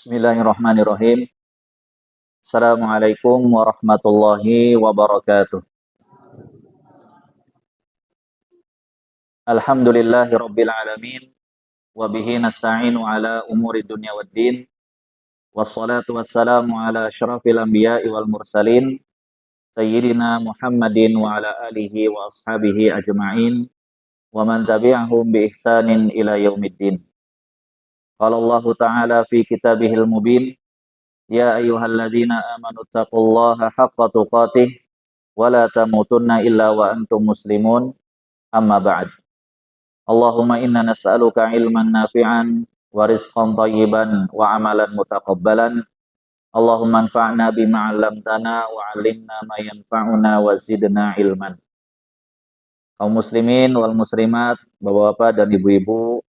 Bismillahirrahmanirrahim. Assalamualaikum warahmatullahi wabarakatuh. Alhamdulillahi rabbil alamin. Wa bihi nasta'inu ala umuri dunya waddin. Wassalatu wassalamu ala asyrafil anbiya'i wal mursalin. Sayyidina Muhammadin wa ala alihi wa ashabihi ajma'in. Wa man tabi'ahum bi ihsanin ila yaumiddin. Qala Allah Ta'ala fi kitabihil mubin. Ya ayyuhalladzina amanu taqullaha haqqa tuqatih. Wa la tamutunna illa wa antum muslimun. Amma ba'd. Allahumma inna nas'aluka ilman nafi'an wa rizqan thayyiban wa amalan mutaqabbalan. Allahumma anfa'na bima 'allamtana wa 'allimna ma yanfa'una wa zidna ilman. Kaum muslimin wal muslimat, Bapak-bapak dan ibu-ibu,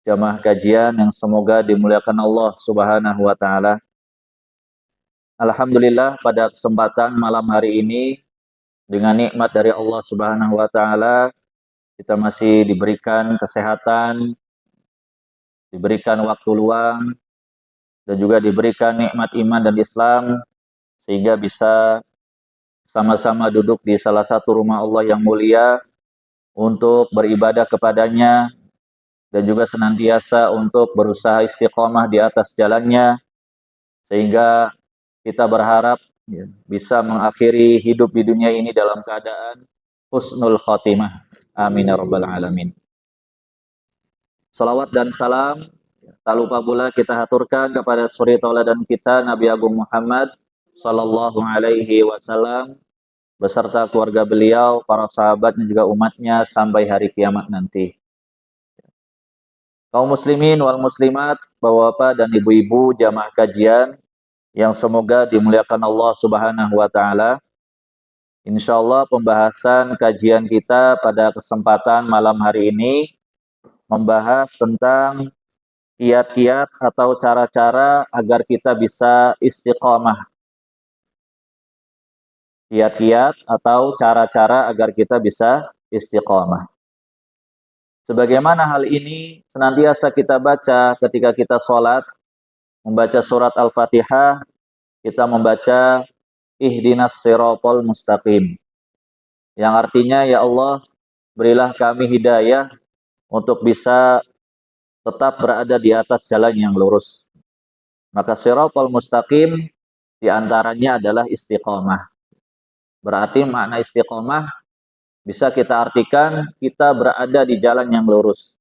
jamaah kajian yang semoga dimuliakan Allah Subhanahu wa taala. Alhamdulillah pada kesempatan malam hari ini dengan nikmat dari Allah Subhanahu wa taala kita masih diberikan kesehatan, diberikan waktu luang, dan juga diberikan nikmat iman dan Islam, sehingga bisa sama-sama duduk di salah satu rumah Allah yang mulia untuk beribadah kepadanya, dan juga senantiasa untuk berusaha istiqomah di atas jalannya, sehingga kita berharap bisa mengakhiri hidup di dunia ini dalam keadaan husnul khotimah. Amin ya rabbal alamin. Salawat dan salam tak lupa pula kita haturkan kepada suri tauladan kita Nabi Agung Muhammad sallallahu alaihi wasallam beserta keluarga beliau, para sahabat dan juga umatnya sampai hari kiamat nanti. Kaum muslimin wal muslimat, bapak-bapak dan ibu-ibu jamaah kajian yang semoga dimuliakan Allah Subhanahu wa taala. Insyaallah pembahasan kajian kita pada kesempatan malam hari ini membahas tentang kiat-kiat atau cara-cara agar kita bisa istiqomah. Kiat-kiat atau cara-cara agar kita bisa istiqomah. Sebagaimana hal ini senantiasa kita baca ketika kita sholat, membaca surat Al-Fatihah, kita membaca ihdinas siratal mustaqim. Yang artinya, ya Allah, berilah kami hidayah untuk bisa tetap berada di atas jalan yang lurus. Maka siratal mustaqim diantaranya adalah istiqomah. Berarti makna istiqomah bisa kita artikan kita berada di jalan yang lurus.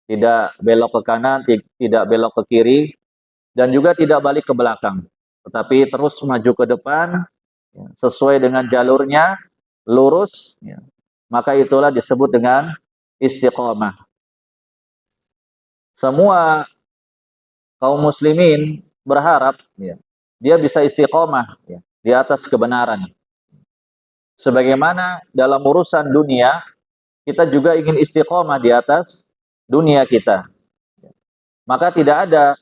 Tidak belok ke kanan, tidak belok ke kiri, dan juga tidak balik ke belakang. Tetapi terus maju ke depan, sesuai dengan jalurnya, lurus, maka itulah disebut dengan istiqomah. Semua kaum muslimin berharap dia bisa istiqomah di atas kebenaran. Sebagaimana dalam urusan dunia, kita juga ingin istiqomah di atas dunia kita. Maka tidak ada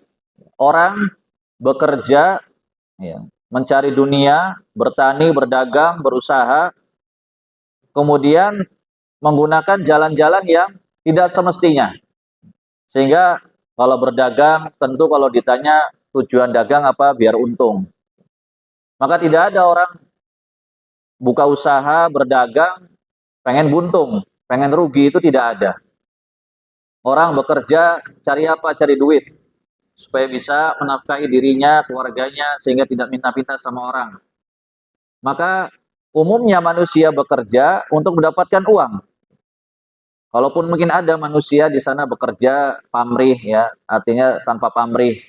orang bekerja, mencari dunia, bertani, berdagang, berusaha, kemudian menggunakan jalan-jalan yang tidak semestinya. Sehingga kalau berdagang, tentu kalau ditanya tujuan dagang apa, biar untung. Maka tidak ada orang buka usaha, berdagang, pengen buntung, pengen rugi, itu tidak ada. Orang bekerja, cari apa? Cari duit. Supaya bisa menafkahi dirinya, keluarganya, sehingga tidak minta-minta sama orang. Maka umumnya manusia bekerja untuk mendapatkan uang. Kalaupun mungkin ada manusia di sana bekerja pamrih, artinya tanpa pamrih,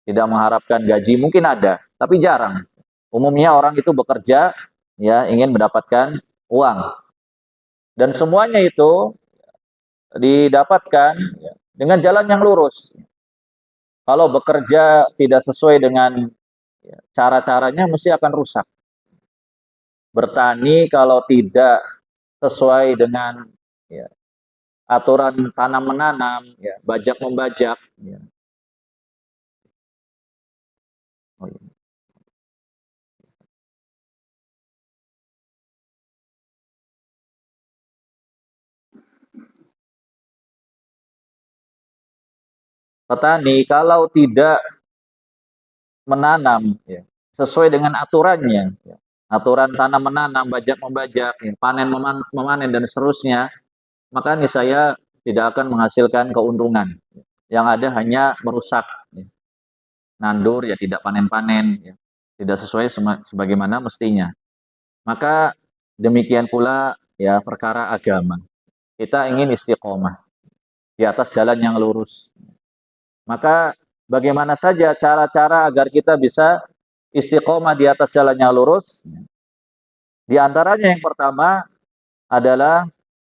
tidak mengharapkan gaji, mungkin ada, tapi jarang. Umumnya orang itu bekerja, ingin mendapatkan uang. Dan semuanya itu didapatkan dengan jalan yang lurus. Kalau bekerja tidak sesuai dengan cara-caranya, mesti akan rusak. Bertani kalau tidak sesuai dengan aturan tanam menanam, bajak membajak. Oh, iya. Petani kalau tidak menanam ya, sesuai dengan aturannya, ya. Aturan tanam menanam, bajak membajak, ya, panen memanen dan seterusnya, maka niscaya tidak akan menghasilkan keuntungan. Yang ada hanya merusak, ya. Nandur ya tidak panen-panen, ya. Tidak sesuai sebagaimana mestinya. Maka demikian pula ya perkara agama. Kita ingin istiqomah di atas jalan yang lurus. Maka bagaimana saja cara-cara agar kita bisa istiqomah di atas jalan yang lurus? Di antaranya yang pertama adalah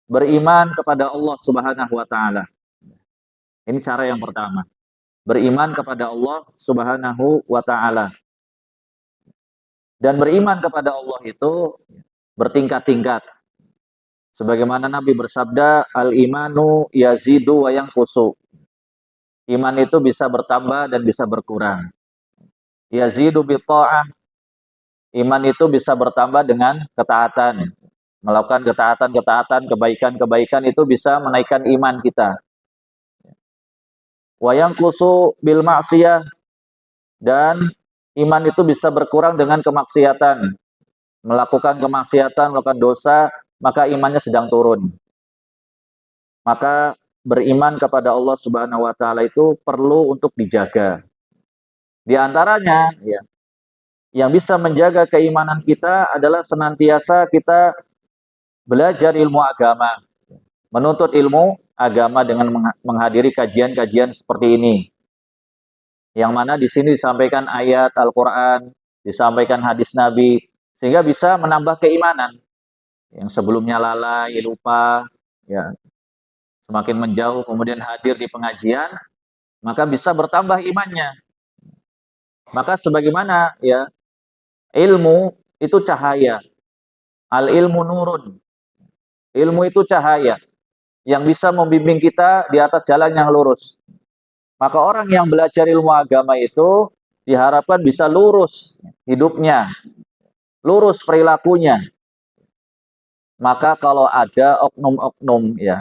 beriman kepada Allah Subhanahu wa taala. Ini cara yang pertama. Beriman kepada Allah Subhanahu wa taala. Dan beriman kepada Allah itu bertingkat-tingkat. Sebagaimana Nabi bersabda, al-imanu yazidu wa yanqusu. Iman itu bisa bertambah dan bisa berkurang. Yazidu bi ta'ah. Iman itu bisa bertambah dengan ketaatan. Melakukan ketaatan-ketaatan, kebaikan-kebaikan itu bisa menaikkan iman kita. Wa yanqusu bil ma'siyah, dan iman itu bisa berkurang dengan kemaksiatan. Melakukan kemaksiatan, melakukan dosa, maka imannya sedang turun. Maka beriman kepada Allah Subhanahu wa taala itu perlu untuk dijaga. Di antaranya ya, yang bisa menjaga keimanan kita adalah senantiasa kita belajar ilmu agama, menuntut ilmu agama dengan menghadiri kajian-kajian seperti ini. Yang mana di sini disampaikan ayat Al-Qur'an, disampaikan hadis Nabi, sehingga bisa menambah keimanan. Yang sebelumnya lalai, lupa, ya, semakin menjauh kemudian hadir di pengajian, maka bisa bertambah imannya. Maka sebagaimana ya, ilmu itu cahaya. Al ilmu nurun. Ilmu itu cahaya yang bisa membimbing kita di atas jalan yang lurus. Maka orang yang belajar ilmu agama itu diharapkan bisa lurus hidupnya, lurus perilakunya. Maka kalau ada oknum-oknum ya,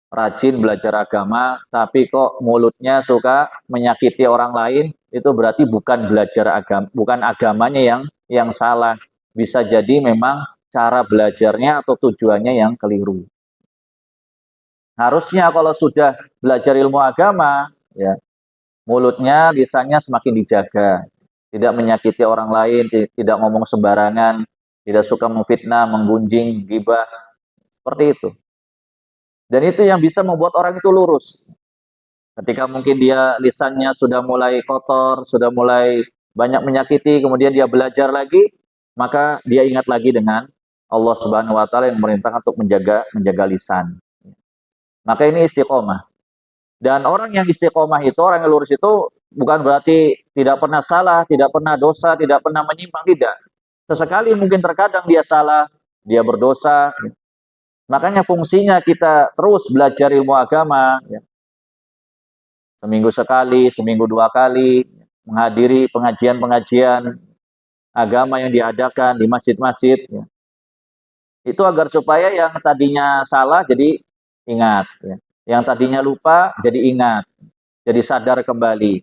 rajin belajar agama, tapi kok mulutnya suka menyakiti orang lain, itu berarti bukan belajar agama, bukan agamanya yang salah. Bisa jadi memang cara belajarnya atau tujuannya yang keliru. Harusnya kalau sudah belajar ilmu agama, ya, mulutnya, lisannya semakin dijaga, tidak menyakiti orang lain, tidak ngomong sembarangan, tidak suka memfitnah, menggunjing, ghibah, seperti itu. Dan itu yang bisa membuat orang itu lurus. Ketika mungkin dia lisannya sudah mulai kotor, sudah mulai banyak menyakiti, kemudian dia belajar lagi, maka dia ingat lagi dengan Allah Subhanahu wa taala yang memerintahkan untuk menjaga lisan. Maka ini istiqomah. Dan orang yang istiqomah itu, orang yang lurus itu bukan berarti tidak pernah salah, tidak pernah dosa, tidak pernah menyimpang, tidak. Sesekali mungkin terkadang dia salah, dia berdosa. Makanya fungsinya kita terus belajar ilmu agama, ya. Seminggu sekali, seminggu 2 kali, menghadiri pengajian-pengajian agama yang diadakan di masjid-masjid. Ya. Itu agar supaya yang tadinya salah jadi ingat. Ya. Yang tadinya lupa jadi ingat, jadi sadar kembali.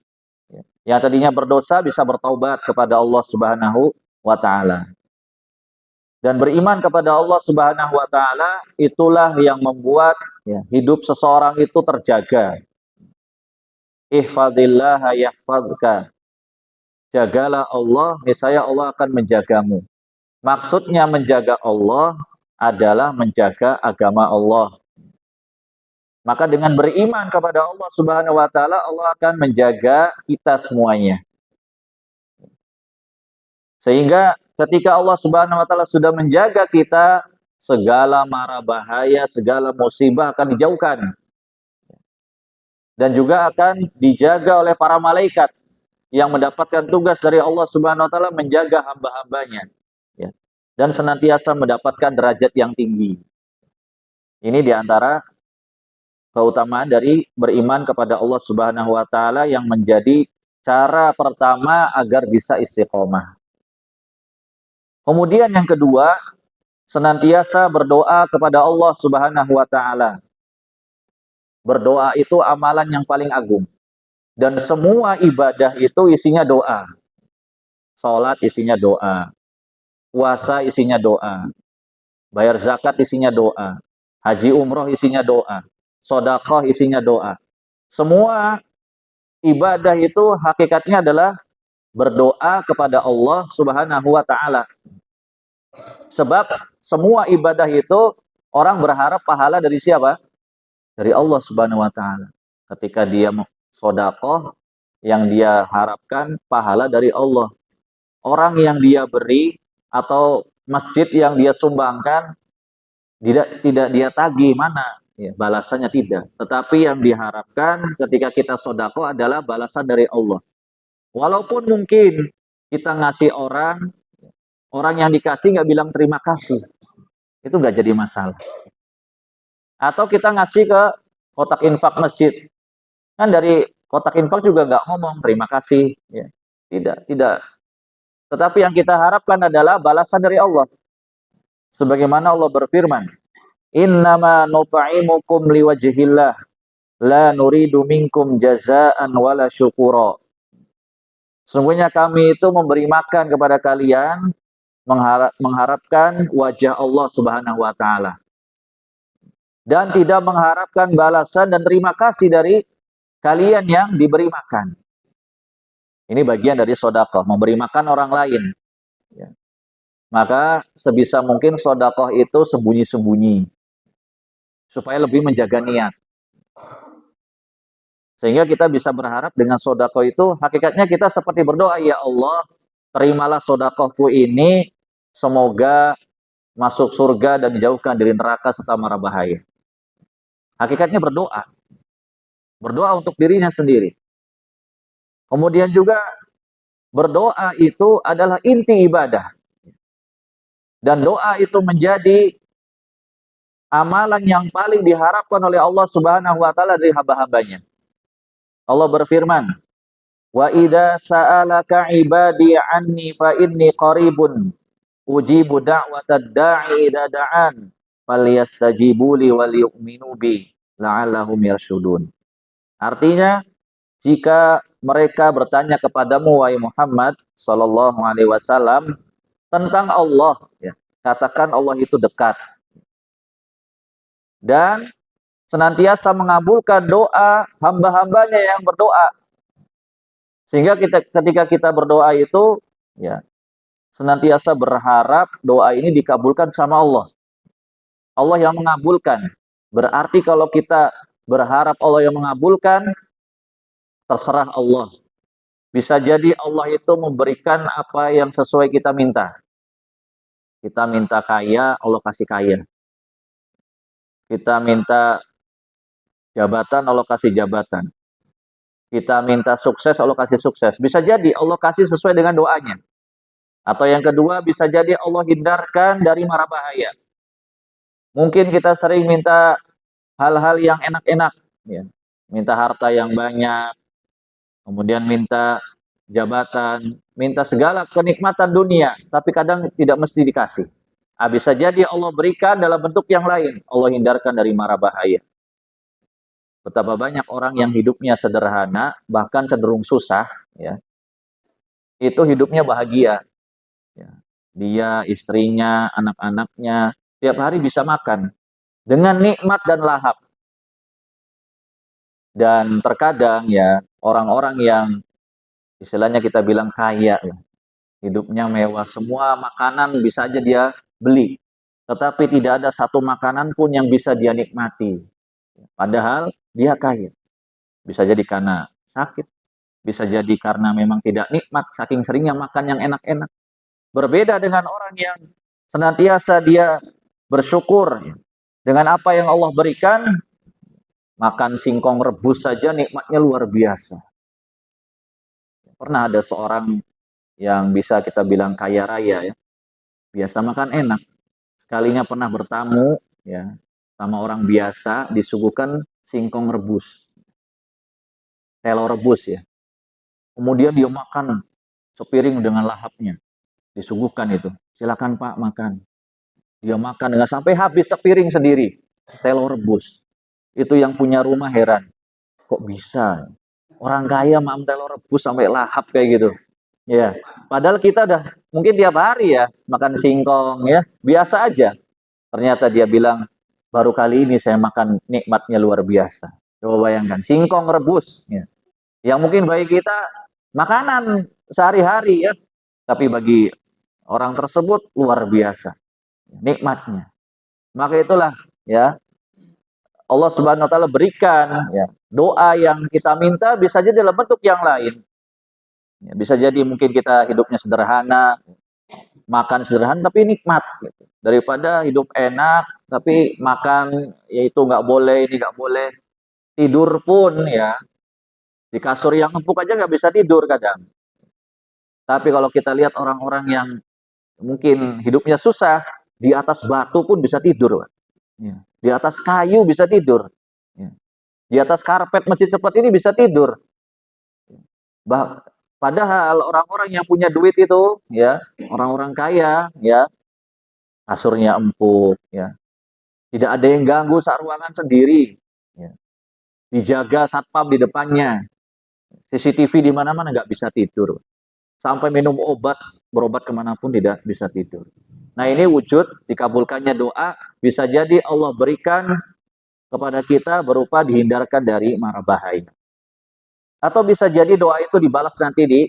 Ya. Yang tadinya berdosa bisa bertaubat kepada Allah Subhanahu wa taala. Dan beriman kepada Allah Subhanahu wa taala itulah yang membuat ya, hidup seseorang itu terjaga. Ihfadillah yahfadka. Jagalah Allah, niscaya Allah akan menjagamu. Maksudnya menjaga Allah adalah menjaga agama Allah. Maka dengan beriman kepada Allah Subhanahu wa taala, Allah akan menjaga kita semuanya. Sehingga ketika Allah Subhanahu wa taala sudah menjaga kita, segala mara bahaya, segala musibah akan dijauhkan. Dan juga akan dijaga oleh para malaikat yang mendapatkan tugas dari Allah Subhanahu wa taala menjaga hamba-hambanya. Ya. Dan senantiasa mendapatkan derajat yang tinggi. Ini diantara keutamaan dari beriman kepada Allah Subhanahu wa taala yang menjadi cara pertama agar bisa istiqomah. Kemudian yang kedua, senantiasa berdoa kepada Allah Subhanahu wa taala. Berdoa itu amalan yang paling agung. Dan semua ibadah itu isinya doa. Salat isinya doa, puasa isinya doa, bayar zakat isinya doa, haji umroh isinya doa, sedekah isinya doa. Semua ibadah itu hakikatnya adalah berdoa kepada Allah Subhanahu wa taala. Sebab semua ibadah itu orang berharap pahala dari siapa? Dari Allah Subhanahu wa taala. Ketika dia sedekah, yang dia harapkan pahala dari Allah. Orang yang dia beri atau masjid yang dia sumbangkan tidak dia tagih mana ya, balasannya tidak. Tetapi yang diharapkan ketika kita sedekah adalah balasan dari Allah. Walaupun mungkin kita ngasih orang, orang yang dikasih nggak bilang terima kasih, itu nggak jadi masalah. Atau kita ngasih ke kotak infak masjid, kan dari kotak infak juga nggak ngomong terima kasih, ya. Tidak. Tetapi yang kita harapkan adalah balasan dari Allah. Sebagaimana Allah berfirman, Innama nut'imukum liwajhillah, la nuridu minkum jazaan wala syukura. Sungguhnya kami itu memberi makan kepada kalian, mengharapkan wajah Allah Subhanahu wa taala. Dan tidak mengharapkan balasan dan terima kasih dari kalian yang diberi makan. Ini bagian dari sedekah, memberi makan orang lain. Ya. Maka sebisa mungkin sedekah itu sembunyi-sembunyi, supaya lebih menjaga niat. Sehingga kita bisa berharap dengan sedekah itu, hakikatnya kita seperti berdoa, ya Allah, terimalah sedekahku ini, semoga masuk surga dan dijauhkan dari neraka serta mara bahaya. Hakikatnya berdoa. Berdoa untuk dirinya sendiri. Kemudian juga berdoa itu adalah inti ibadah. Dan doa itu menjadi amalan yang paling diharapkan oleh Allah Subhanahu wa taala dari hamba-hambanya. Allah berfirman, "Wa idza sa'alaka 'ibadi 'anni fa inni qaribun ujibu da'watad da'i idza da'an falyastajibu li wal yu'minu bi la'allahum yarshudun." Artinya, jika mereka bertanya kepadamu wahai Muhammad sallallahu alaihi wasallam tentang Allah, ya, katakan Allah itu dekat dan senantiasa mengabulkan doa hamba-hambanya yang berdoa. Sehingga ketika kita berdoa itu, ya, senantiasa berharap doa ini dikabulkan sama Allah. Allah yang mengabulkan. Berarti kalau kita berharap Allah yang mengabulkan, terserah Allah. Bisa jadi Allah itu memberikan apa yang sesuai kita minta. Kita minta kaya, Allah kasih kaya. Kita minta jabatan, Allah kasih jabatan. Kita minta sukses, Allah kasih sukses. Bisa jadi Allah kasih sesuai dengan doanya. Atau yang kedua, bisa jadi Allah hindarkan dari mara bahaya. Mungkin kita sering minta hal-hal yang enak-enak. Ya. Minta harta yang banyak, kemudian minta jabatan, minta segala kenikmatan dunia, tapi kadang tidak mesti dikasih. Bisa jadi Allah berikan dalam bentuk yang lain, Allah hindarkan dari mara bahaya. Betapa banyak orang yang hidupnya sederhana, bahkan cenderung susah, ya, itu hidupnya bahagia. Ya. Dia, istrinya, anak-anaknya, tiap hari bisa makan dengan nikmat dan lahap. Dan terkadang ya orang-orang yang istilahnya kita bilang kaya, hidupnya mewah, semua makanan bisa aja dia beli, tetapi tidak ada satu makanan pun yang bisa dia nikmati. Padahal dia kaya. Bisa jadi karena sakit, bisa jadi karena memang tidak nikmat, saking seringnya makan yang enak-enak. Berbeda dengan orang yang senantiasa dia bersyukur dengan apa yang Allah berikan, makan singkong rebus saja nikmatnya luar biasa. Pernah ada seorang yang bisa kita bilang kaya raya, ya, biasa makan enak. Sekalinya pernah bertamu, ya, sama orang biasa, disuguhkan singkong rebus, telur rebus, ya. Kemudian dia makan sepiring dengan lahapnya, disuguhkan itu. Silakan Pak makan. Dia makan dengan sampai habis sepiring sendiri, telur rebus. Itu yang punya rumah heran. Kok bisa? Orang kaya makan telur rebus sampai lahap kayak gitu. Ya, padahal kita udah mungkin tiap hari ya makan singkong ya, biasa aja. Ternyata dia bilang, baru kali ini saya makan nikmatnya luar biasa. Coba bayangkan, singkong rebus ya. Yang mungkin bagi kita makanan sehari-hari ya, tapi bagi orang tersebut luar biasa nikmatnya. Maka itulah ya Allah Subhanahu wa taala berikan ya doa yang kita minta bisa jadi dalam bentuk yang lain. Ya, bisa jadi mungkin kita hidupnya sederhana, makan sederhana tapi nikmat gitu. Daripada hidup enak tapi makan yaitu nggak boleh, ini nggak boleh. Tidur pun ya di kasur yang empuk aja nggak bisa tidur kadang. Tapi kalau kita lihat orang-orang yang mungkin hidupnya susah, di atas batu pun bisa tidur. Ya. Di atas kayu bisa tidur. Ya. Di atas karpet masjid seperti ini bisa tidur. Bah, padahal orang-orang yang punya duit itu, ya, orang-orang kaya, ya, kasurnya empuk, ya, tidak ada yang ganggu saat ruangan sendiri, ya, dijaga satpam di depannya, CCTV di mana-mana nggak bisa tidur, sampai minum obat, berobat kemanapun tidak bisa tidur. Nah ini wujud dikabulkannya doa, bisa jadi Allah berikan kepada kita berupa dihindarkan dari mara bahaya. Atau bisa jadi doa itu dibalas nanti di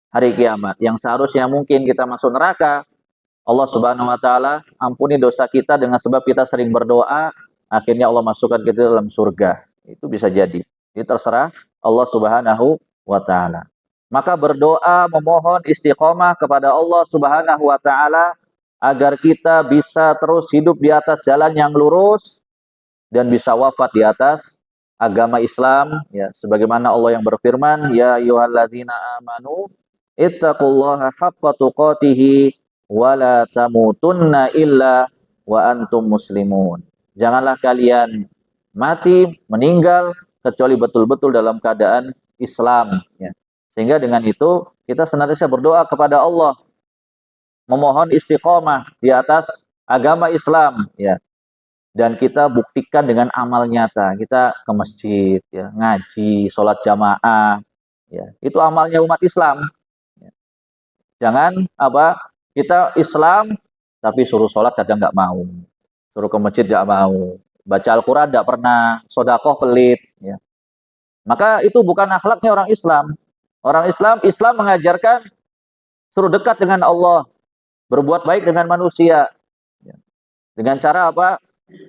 hari kiamat. Yang seharusnya mungkin kita masuk neraka, Allah Subhanahu wa taala ampuni dosa kita dengan sebab kita sering berdoa, akhirnya Allah masukkan kita dalam surga. Itu bisa jadi. Itu terserah Allah Subhanahu wa taala. Maka berdoa memohon istiqomah kepada Allah Subhanahu wa taala agar kita bisa terus hidup di atas jalan yang lurus dan bisa wafat di atas agama Islam ya sebagaimana Allah yang berfirman ya ayyuhalladzina amanu ittaqullaha haqqa tuqatih wa la tamutunna illa wa antum muslimun. Janganlah kalian mati meninggal kecuali betul-betul dalam keadaan Islam ya. Sehingga dengan itu kita senantiasa berdoa kepada Allah memohon istiqomah di atas agama Islam ya dan kita buktikan dengan amal nyata. Kita ke masjid, ya, ngaji, sholat jamaah, ya, itu amalnya umat Islam. Ya. Jangan apa kita Islam tapi suruh sholat kadang nggak mau, suruh ke masjid nggak mau, baca Al-Quran nggak pernah, sodakoh pelit. Ya. Maka itu bukan akhlaknya orang Islam. Orang Islam, Islam mengajarkan suruh dekat dengan Allah, berbuat baik dengan manusia. Ya. Dengan cara apa?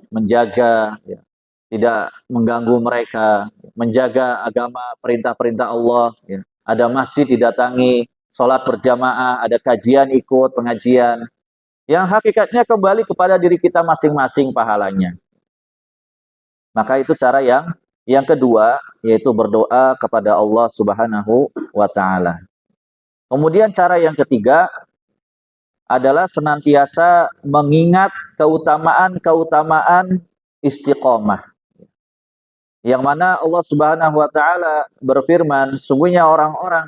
Menjaga ya, tidak mengganggu mereka, menjaga agama perintah-perintah Allah ya. Ada masjid didatangi, sholat berjamaah, ada kajian ikut pengajian yang hakikatnya kembali kepada diri kita masing-masing pahalanya. Maka itu cara yang kedua yaitu berdoa kepada Allah Subhanahu wa taala. Kemudian cara yang ketiga adalah senantiasa mengingat keutamaan-keutamaan istiqomah. Yang mana Allah Subhanahu wa taala berfirman, sungguhnya orang-orang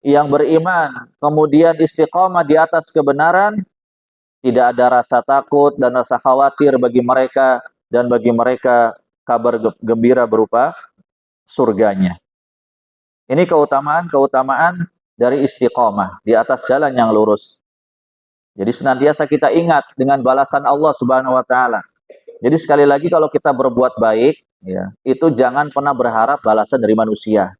yang beriman kemudian istiqomah di atas kebenaran, tidak ada rasa takut dan rasa khawatir bagi mereka dan bagi mereka kabar gembira berupa surganya. Ini keutamaan-keutamaan dari istiqomah di atas jalan yang lurus. Jadi senantiasa kita ingat dengan balasan Allah Subhanahu wa taala. Jadi sekali lagi kalau kita berbuat baik, ya, itu jangan pernah berharap balasan dari manusia.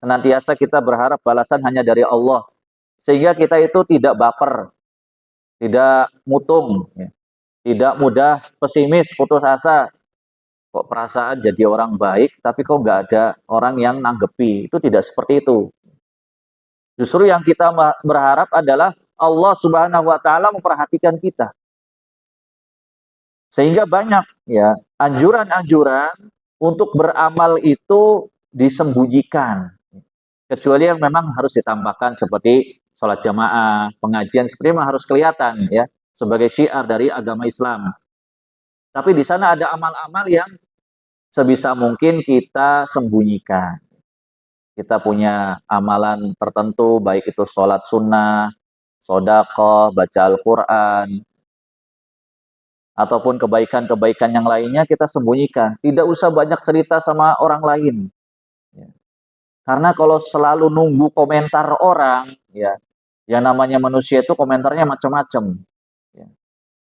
Senantiasa kita berharap balasan hanya dari Allah. Sehingga kita itu tidak baper, tidak mutung, ya, tidak mudah pesimis, putus asa. Kok perasaan jadi orang baik, tapi kok nggak ada orang yang nanggepi. Itu tidak seperti itu. Justru yang kita berharap adalah Allah Subhanahu wa taala memperhatikan kita. Sehingga banyak ya anjuran-anjuran untuk beramal itu disembunyikan. Kecuali yang memang harus ditampakkan seperti sholat jamaah, pengajian seperti memang harus kelihatan ya sebagai syiar dari agama Islam. Tapi di sana ada amal-amal yang sebisa mungkin kita sembunyikan. Kita punya amalan tertentu, baik itu sholat sunnah, sodaqah, baca Al-Quran, ataupun kebaikan-kebaikan yang lainnya kita sembunyikan. Tidak usah banyak cerita sama orang lain. Ya. Karena kalau selalu nunggu komentar orang, ya, yang namanya manusia itu komentarnya macam-macam. Ya.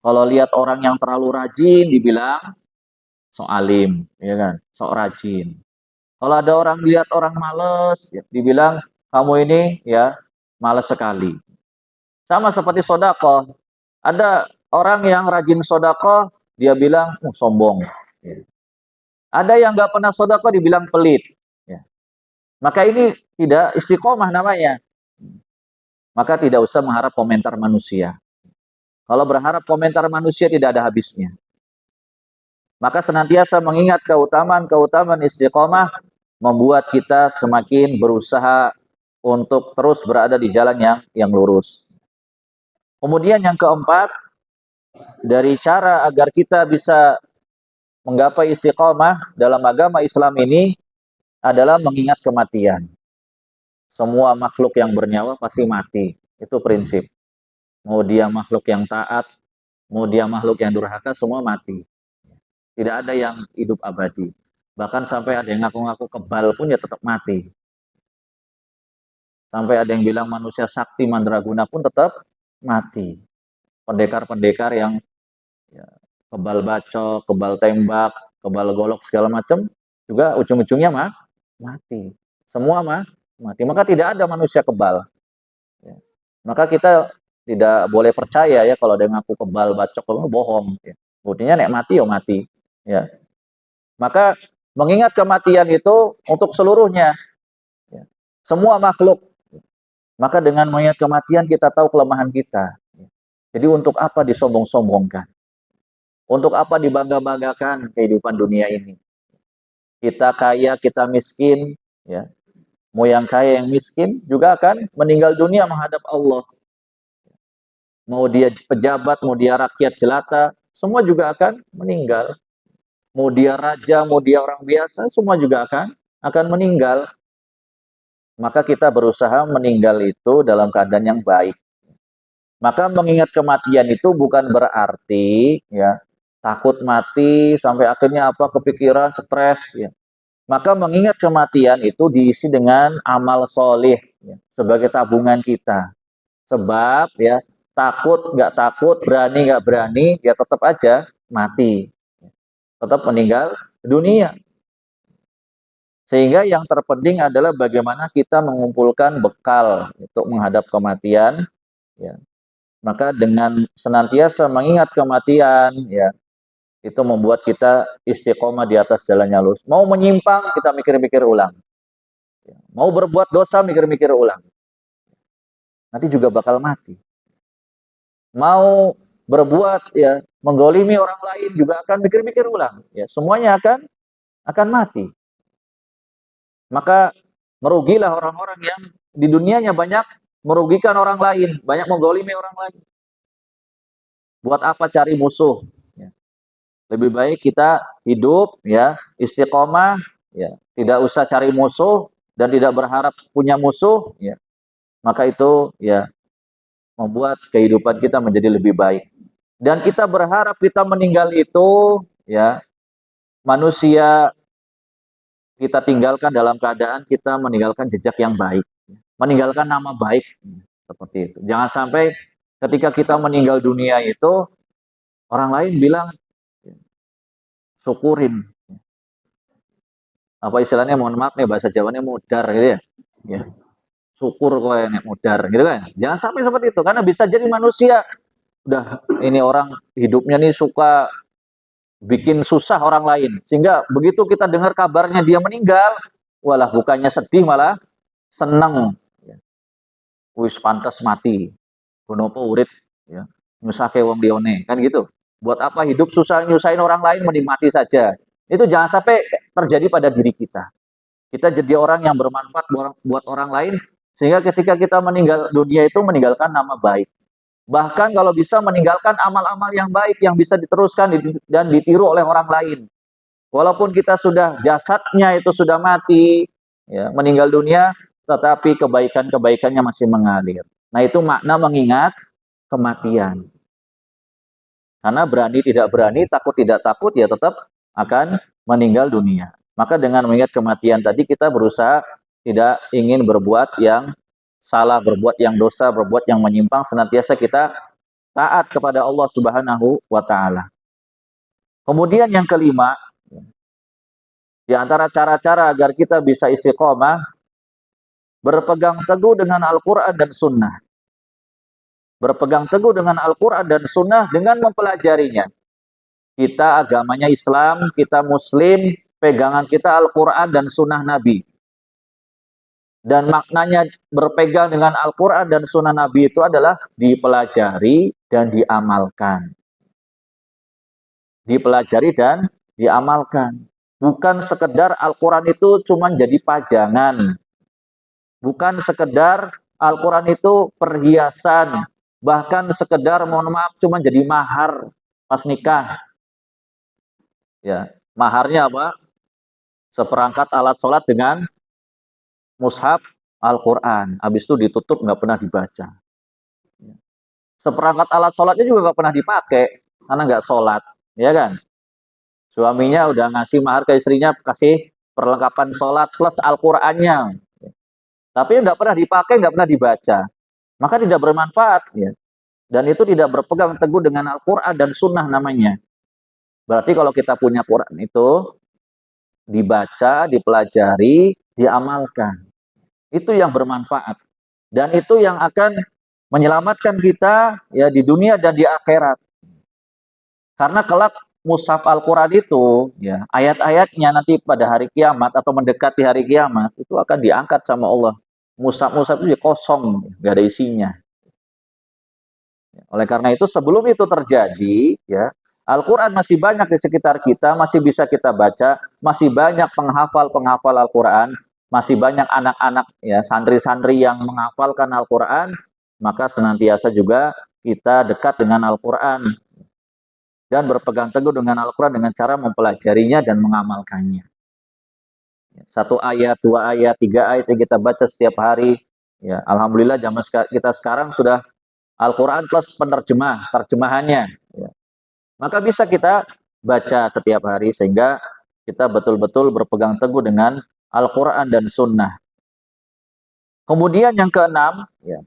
Kalau lihat orang yang terlalu rajin, dibilang sok alim, ya kan, sok rajin. Kalau ada orang lihat orang males, ya, dibilang kamu ini ya males sekali. Sama seperti sodako. Ada orang yang rajin sodako, dia bilang sombong. Ya. Ada yang nggak pernah sodako, dibilang pelit. Ya. Maka ini tidak istiqomah namanya. Maka tidak usah mengharap komentar manusia. Kalau berharap komentar manusia tidak ada habisnya. Maka senantiasa mengingat keutamaan-keutamaan istiqomah membuat kita semakin berusaha untuk terus berada di jalan yang lurus. Kemudian yang keempat, dari cara agar kita bisa menggapai istiqomah dalam agama Islam ini adalah mengingat kematian. Semua makhluk yang bernyawa pasti mati. Itu prinsip. Mau dia makhluk yang taat, mau dia makhluk yang durhaka, semua mati. Tidak ada yang hidup abadi. Bahkan sampai ada yang ngaku-ngaku kebal pun ya tetap mati. Sampai ada yang bilang manusia sakti mandraguna pun tetap mati. Pendekar-pendekar yang ya, kebal bacok, kebal tembak, kebal golok segala macam juga ujung-ujungnya mati. Semua mati. Maka tidak ada manusia kebal. Ya. Maka kita tidak boleh percaya ya kalau ada yang ngaku kebal bacok, bohong. Ya. Buktinya nek mati ya mati. Ya. Maka mengingat kematian itu untuk seluruhnya. Ya. Semua makhluk. Maka dengan mengingat kematian kita tahu kelemahan kita. Jadi untuk apa disombong-sombongkan? Untuk apa dibangga-banggakan kehidupan dunia ini? Kita kaya, kita miskin, ya. Mau yang kaya yang miskin juga akan meninggal dunia menghadap Allah. Mau dia pejabat, mau dia rakyat jelata, semua juga akan meninggal. Mau dia raja, mau dia orang biasa, semua juga akan meninggal. Maka kita berusaha meninggal itu dalam keadaan yang baik. Maka mengingat kematian itu bukan berarti ya takut mati sampai akhirnya apa kepikiran, stres ya. Maka mengingat kematian itu diisi dengan amal solih ya, sebagai tabungan kita. Sebab ya takut nggak takut, berani nggak berani, ya tetap aja mati, tetap meninggal dunia. Sehingga yang terpenting adalah bagaimana kita mengumpulkan bekal untuk menghadap kematian. Ya. Maka dengan senantiasa mengingat kematian, ya itu membuat kita istiqomah di atas jalannya lurus. Mau menyimpang, kita mikir-mikir ulang. Ya. Mau berbuat dosa, mikir-mikir ulang. Nanti juga bakal mati. Mau berbuat, ya menggolimi orang lain juga akan mikir-mikir ulang. Ya, semuanya akan mati. Maka merugilah orang-orang yang di dunianya banyak merugikan orang lain, banyak menggolimi orang lain. Buat apa cari musuh? Ya. Lebih baik kita hidup, ya istiqomah, ya tidak usah cari musuh dan tidak berharap punya musuh. Ya. Maka itu ya membuat kehidupan kita menjadi lebih baik. Dan kita berharap kita meninggal itu, ya manusia kita tinggalkan dalam keadaan kita meninggalkan jejak yang baik, meninggalkan nama baik, seperti itu. Jangan sampai ketika kita meninggal dunia itu orang lain bilang syukurin, apa istilahnya, mohon maaf nih bahasa Jawanya mudar gitu ya, ya syukur kok ya mudar gitu kan. Jangan sampai seperti itu karena bisa jadi manusia udah ini orang hidupnya nih suka bikin susah orang lain sehingga begitu kita dengar kabarnya dia meninggal, walah bukannya sedih malah seneng. Wis pantas mati. Bonopo urip ya. Nyusahke wong liyane, kan gitu. Buat apa hidup susah nyusahin orang lain, menikmati saja. Itu jangan sampai terjadi pada diri kita. Kita jadi orang yang bermanfaat buat orang lain sehingga ketika kita meninggal dunia itu meninggalkan nama baik. Bahkan kalau bisa meninggalkan amal-amal yang baik yang bisa diteruskan dan ditiru oleh orang lain. Walaupun kita sudah jasadnya itu sudah mati, ya, meninggal dunia, tetapi kebaikan-kebaikannya masih mengalir. Nah itu makna mengingat kematian. Karena berani tidak berani, takut tidak takut, ya tetap akan meninggal dunia. Maka dengan mengingat kematian tadi kita berusaha tidak ingin berbuat yang salah, berbuat yang dosa, berbuat yang menyimpang, senantiasa kita taat kepada Allah Subhanahu wa taala. Kemudian yang kelima, di antara cara-cara agar kita bisa istiqomah, berpegang teguh dengan Al-Quran dan Sunnah. Berpegang teguh dengan Al-Quran dan Sunnah dengan mempelajarinya. Kita agamanya Islam, kita Muslim, pegangan kita Al-Quran dan Sunnah Nabi. Dan maknanya berpegang dengan Al-Quran dan Sunnah Nabi itu adalah dipelajari dan diamalkan. Dipelajari dan diamalkan. Bukan sekedar Al-Quran itu cuma jadi pajangan. Bukan sekedar Al-Quran itu perhiasan. Bahkan sekedar, mohon maaf, cuma jadi mahar pas nikah. Ya, maharnya apa? Seperangkat alat sholat dengan mushaf Al-Quran. Habis itu ditutup, nggak pernah dibaca. Seperangkat alat sholatnya juga nggak pernah dipakai, karena nggak sholat. Ya kan? Suaminya udah ngasih mahar ke istrinya, kasih perlengkapan sholat plus Al-Qurannya. Tapi nggak pernah dipakai, nggak pernah dibaca. Maka tidak bermanfaat. Ya. Dan itu tidak berpegang teguh dengan Al-Quran dan Sunnah namanya. Berarti kalau kita punya Quran itu, dibaca, dipelajari, diamalkan. Itu yang bermanfaat. Dan itu yang akan menyelamatkan kita ya di dunia dan di akhirat. Karena kelak mushaf Al-Quran itu, ya ayat-ayatnya nanti pada hari kiamat atau mendekati hari kiamat, itu akan diangkat sama Allah. Mushaf-mushaf itu kosong, nggak ada isinya. Oleh karena itu sebelum itu terjadi, ya Al-Quran masih banyak di sekitar kita, masih bisa kita baca, masih banyak penghafal-penghafal Al-Quran, masih banyak anak-anak ya santri-santri yang menghafalkan Al-Quran, maka senantiasa juga kita dekat dengan Al-Quran dan berpegang teguh dengan Al-Quran dengan cara mempelajarinya dan mengamalkannya. Satu ayat, dua ayat, tiga ayat yang kita baca setiap hari, ya alhamdulillah zaman kita sekarang sudah Al-Quran plus penerjemah, terjemahannya. Ya. Maka bisa kita baca setiap hari sehingga kita betul-betul berpegang teguh dengan Al-Quran dan Sunnah. Kemudian yang keenam, ya,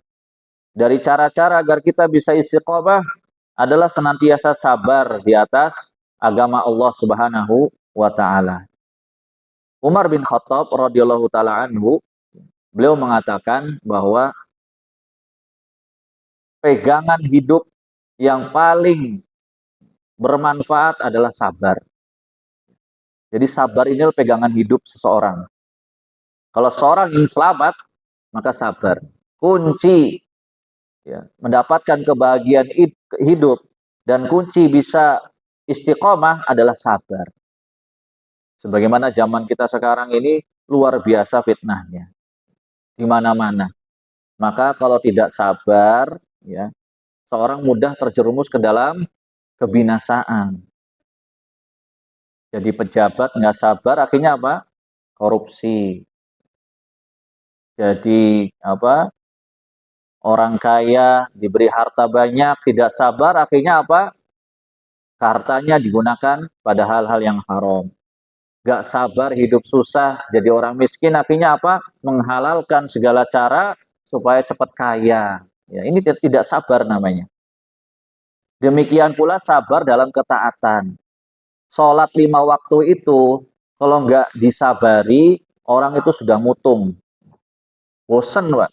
dari cara-cara agar kita bisa istiqomah adalah senantiasa sabar di atas agama Allah Subhanahu wa taala. Umar bin Khattab radhiyallahu taala anhu, beliau mengatakan bahwa pegangan hidup yang paling bermanfaat adalah sabar. Jadi sabar ini adalah pegangan hidup seseorang. Kalau seorang ingin selamat, maka sabar. Kunci ya, mendapatkan kebahagiaan hidup dan kunci bisa istiqomah adalah sabar. Sebagaimana zaman kita sekarang ini luar biasa fitnahnya. Di mana-mana. Maka kalau tidak sabar, ya, seorang mudah terjerumus ke dalam kebinasaan. Jadi pejabat nggak sabar, akhirnya apa? Korupsi. Jadi apa? Orang kaya diberi harta banyak, tidak sabar, akhirnya apa? Hartanya digunakan pada hal-hal yang haram. Gak sabar hidup susah, jadi orang miskin, akhirnya apa? Menghalalkan segala cara supaya cepat kaya. Ya, ini tidak sabar namanya. Demikian pula sabar dalam ketaatan. Sholat 5 waktu itu, kalau nggak disabari, orang itu sudah mutung. Bosen, Pak.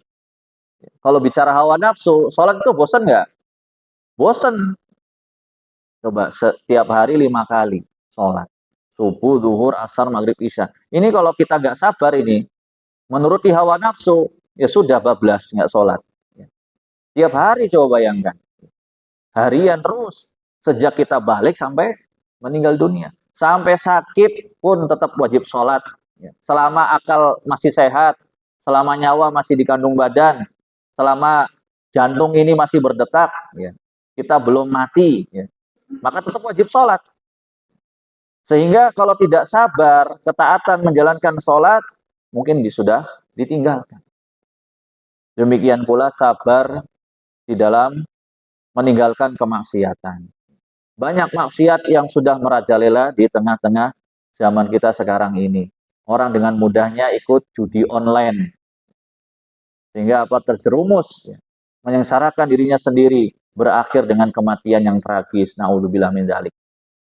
Kalau bicara hawa nafsu, sholat itu bosen nggak? Bosen. Coba setiap hari 5 kali sholat. Subuh, zuhur, asar, maghrib, isya. Ini kalau kita nggak sabar ini, menuruti hawa nafsu, ya sudah bablas nggak sholat. Tiap hari coba bayangkan. Harian terus. Sejak kita balik sampai meninggal dunia. Sampai sakit pun tetap wajib sholat. Selama akal masih sehat, selama nyawa masih di kandung badan, selama jantung ini masih berdetak, ya, kita belum mati, ya, maka tetap wajib sholat. Sehingga kalau tidak sabar, ketaatan menjalankan sholat, mungkin sudah ditinggalkan. Demikian pula sabar di dalam meninggalkan kemaksiatan. Banyak maksiat yang sudah merajalela di tengah-tengah zaman kita sekarang ini. orang dengan mudahnya ikut judi online, sehingga apa, terjerumus, ya, menyengsarakan dirinya sendiri, berakhir dengan kematian yang tragis. Naudzubillah min dzalik.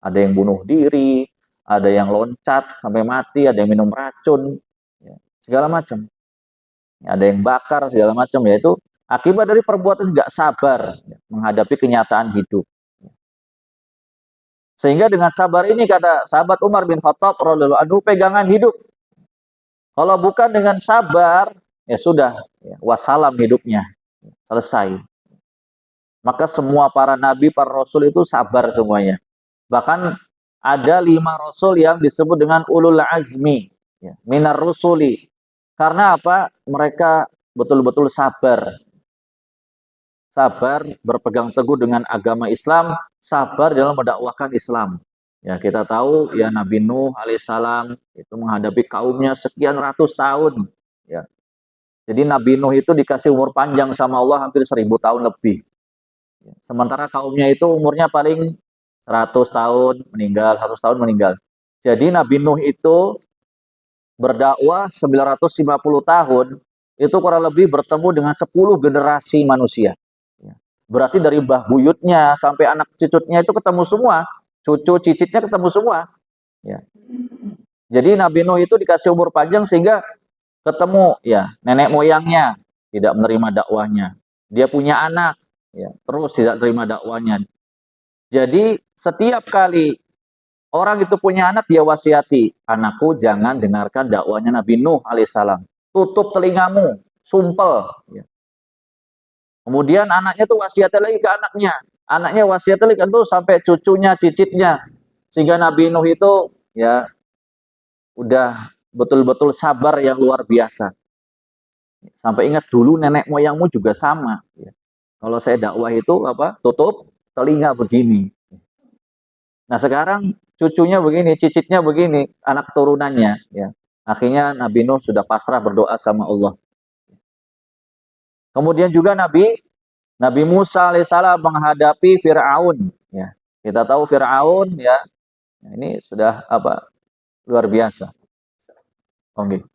Ada yang bunuh diri, ada yang loncat sampai mati, ada yang minum racun, ya, segala macam. Ada yang bakar segala macam, yaitu akibat dari perbuatan nggak sabar, ya, menghadapi kenyataan hidup. Sehingga dengan sabar ini, kata sahabat Umar bin Khattab radhiyallahu anhu, pegangan hidup. Kalau bukan dengan sabar, ya sudah, ya, wassalam hidupnya, selesai. Maka semua para nabi, para rasul itu sabar semuanya. Bahkan ada 5 rasul yang disebut dengan ulul azmi, ya, minar rusuli. Karena apa? Mereka betul-betul sabar. Sabar berpegang teguh dengan agama Islam, sabar dalam mendakwahkan Islam. Ya, kita tahu ya Nabi Nuh alaihissalam itu menghadapi kaumnya sekian ratus tahun. Ya. Jadi Nabi Nuh itu dikasih umur panjang sama Allah hampir 1000 tahun lebih. Sementara kaumnya itu umurnya paling 100 tahun meninggal, 100 tahun meninggal. Jadi Nabi Nuh itu berdakwah 950 tahun, itu kurang lebih bertemu dengan 10 generasi manusia. Berarti dari mbah buyutnya sampai anak cucunya itu ketemu semua, cucu cicitnya ketemu semua. Ya. Jadi Nabi Nuh itu dikasih umur panjang sehingga ketemu ya nenek moyangnya tidak menerima dakwahnya. Dia punya anak, ya, terus tidak terima dakwahnya. Jadi setiap kali orang itu punya anak, dia wasiati, anakku jangan dengarkan dakwahnya Nabi Nuh alaihissalam. Tutup telingamu, sumpel. Ya. Kemudian anaknya tuh wasiatnya lagi ke anaknya. Anaknya wasiatnya lagi itu sampai cucunya, cicitnya. Sehingga Nabi Nuh itu ya udah betul-betul sabar yang luar biasa. Sampai ingat dulu nenek moyangmu juga sama. Ya. Kalau saya dakwah itu apa? Tutup telinga begini. Nah sekarang cucunya begini, cicitnya begini, anak turunannya. Ya. Akhirnya Nabi Nuh sudah pasrah berdoa sama Allah. Kemudian juga Nabi Musa alaihissalam menghadapi Fir'aun. Ya. Kita tahu Fir'aun ya, ini sudah apa, luar biasa. Oke.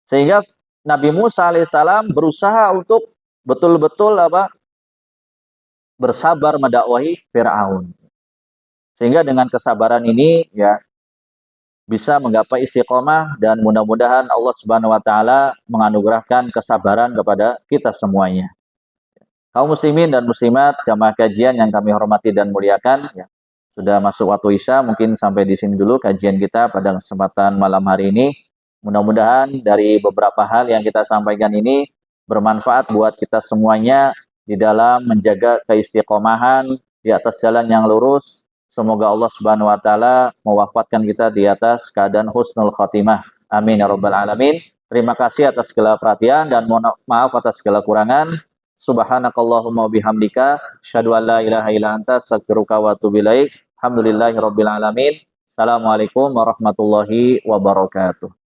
Sehingga Nabi Musa alaihissalam berusaha untuk betul-betul apa, bersabar mendakwahi Fir'aun. Sehingga dengan kesabaran ini ya bisa menggapai istiqomah dan mudah-mudahan Allah Subhanahu wa taala menganugerahkan kesabaran kepada kita semuanya. Kaum muslimin dan muslimat jamaah kajian yang kami hormati dan muliakan, ya, sudah masuk waktu Isya, mungkin sampai di sini dulu kajian kita pada kesempatan malam hari ini. Mudah-mudahan dari beberapa hal yang kita sampaikan ini bermanfaat buat kita semuanya di dalam menjaga keistiqomahan di atas jalan yang lurus. Semoga Allah Subhanahu wa taala mewafatkan kita di atas keadaan husnul khotimah. Amin ya rabbal alamin. Terima kasih atas segala perhatian dan mohon maaf atas segala kurangan. Subhanakallahumma bihamdika asyhadu an la ilaha illa anta astaghfiruka wa atubu ilaik. Alhamdulillahirabbil alamin. Assalamualaikum warahmatullahi wabarakatuh.